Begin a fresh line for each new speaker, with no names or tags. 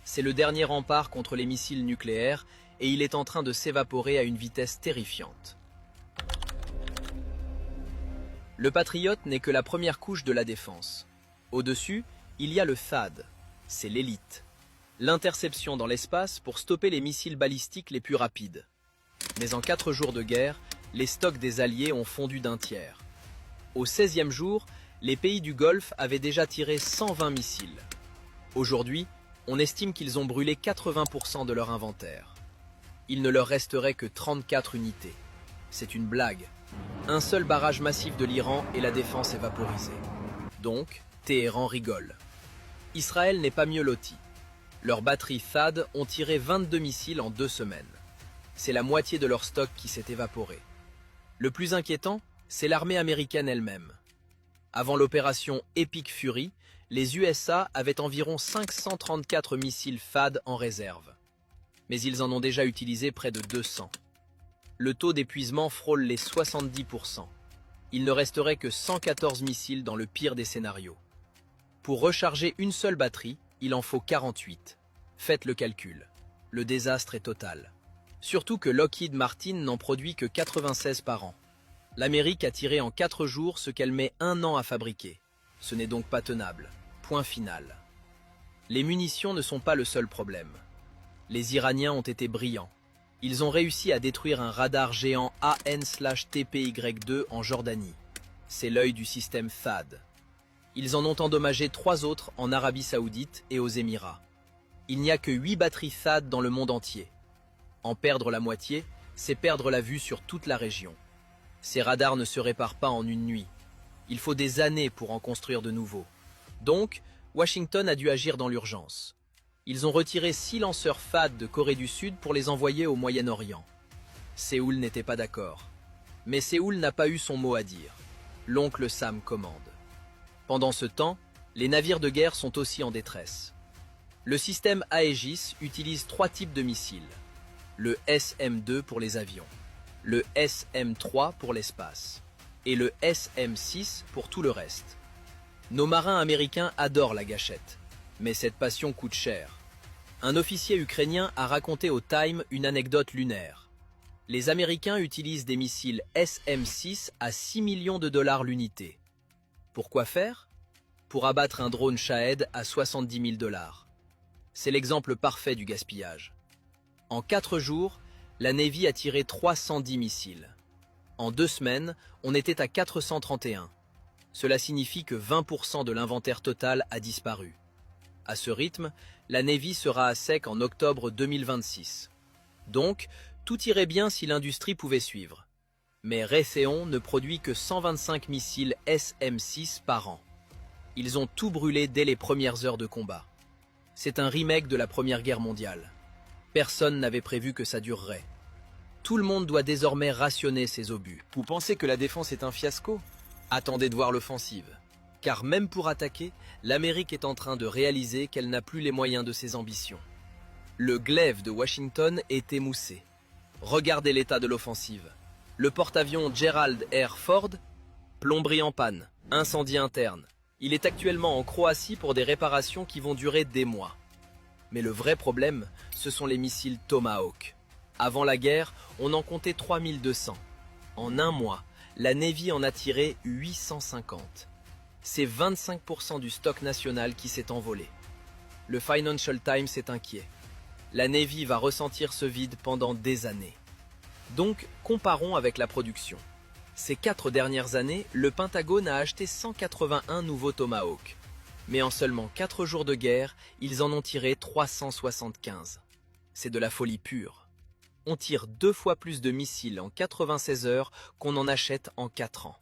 C'est le dernier rempart contre les missiles nucléaires et il est en train de s'évaporer à une vitesse terrifiante. Le Patriot n'est que la première couche de la défense. Au-dessus, il y a le THAAD, c'est l'élite. L'interception dans l'espace pour stopper les missiles balistiques les plus rapides. Mais en 4 jours de guerre, les stocks des Alliés ont fondu d'un tiers. Au 16e jour, les pays du Golfe avaient déjà tiré 120 missiles. Aujourd'hui, on estime qu'ils ont brûlé 80% de leur inventaire. Il ne leur resterait que 34 unités. C'est une blague. Un seul barrage massif de l'Iran et la défense est vaporisée. Donc, Téhéran rigole. Israël n'est pas mieux loti. Leurs batteries THAAD ont tiré 22 missiles en 2 semaines. C'est la moitié de leur stock qui s'est évaporé. Le plus inquiétant, c'est l'armée américaine elle-même. Avant l'opération Epic Fury, les USA avaient environ 534 missiles THAAD en réserve. Mais ils en ont déjà utilisé près de 200. Le taux d'épuisement frôle les 70%. Il ne resterait que 114 missiles dans le pire des scénarios. Pour recharger une seule batterie, il en faut 48. Faites le calcul. Le désastre est total. Surtout que Lockheed Martin n'en produit que 96 par an. L'Amérique a tiré en 4 jours ce qu'elle met 1 an à fabriquer. Ce n'est donc pas tenable. Point final. Les munitions ne sont pas le seul problème. Les Iraniens ont été brillants. Ils ont réussi à détruire un radar géant AN/TPY-2 en Jordanie. C'est l'œil du système THAAD. Ils en ont endommagé 3 autres en Arabie Saoudite et aux Émirats. Il n'y a que 8 batteries THAAD dans le monde entier. En perdre la moitié, c'est perdre la vue sur toute la région. Ces radars ne se réparent pas en une nuit. Il faut des années pour en construire de nouveaux. Donc, Washington a dû agir dans l'urgence. Ils ont retiré 6 lanceurs THAAD de Corée du Sud pour les envoyer au Moyen-Orient. Séoul n'était pas d'accord. Mais Séoul n'a pas eu son mot à dire. L'oncle Sam commande. Pendant ce temps, les navires de guerre sont aussi en détresse. Le système Aegis utilise 3 types de missiles. Le SM-2 pour les avions, le SM-3 pour l'espace et le SM-6 pour tout le reste. Nos marins américains adorent la gâchette, mais cette passion coûte cher. Un officier ukrainien a raconté au Time une anecdote lunaire. Les Américains utilisent des missiles SM-6 à 6 millions de dollars l'unité. Pourquoi faire? Pour abattre un drone Shahed à 70 000 dollars. C'est l'exemple parfait du gaspillage. En 4 jours, la Navy a tiré 310 missiles. En 2 semaines, on était à 431. Cela signifie que 20% de l'inventaire total a disparu. À ce rythme, la Navy sera à sec en octobre 2026. Donc, tout irait bien si l'industrie pouvait suivre. Mais Raytheon ne produit que 125 missiles SM-6 par an. Ils ont tout brûlé dès les premières heures de combat. C'est un remake de la Première Guerre mondiale. Personne n'avait prévu que ça durerait. Tout le monde doit désormais rationner ses obus. Vous pensez que la défense est un fiasco? Attendez de voir l'offensive. Car même pour attaquer, l'Amérique est en train de réaliser qu'elle n'a plus les moyens de ses ambitions. Le glaive de Washington est émoussé. Regardez l'état de l'offensive. Le porte-avions Gerald R. Ford, plomberie en panne, incendie interne. Il est actuellement en Croatie pour des réparations qui vont durer des mois. Mais le vrai problème, ce sont les missiles Tomahawk. Avant la guerre, on en comptait 3200. En un mois, la Navy en a tiré 850. C'est 25% du stock national qui s'est envolé. Le Financial Times est inquiet. La Navy va ressentir ce vide pendant des années. Donc, comparons avec la production. Ces 4 dernières années, le Pentagone a acheté 181 nouveaux Tomahawk. Mais en seulement 4 jours de guerre, ils en ont tiré 375. C'est de la folie pure. On tire 2 fois plus de missiles en 96 heures qu'on en achète en 4 ans.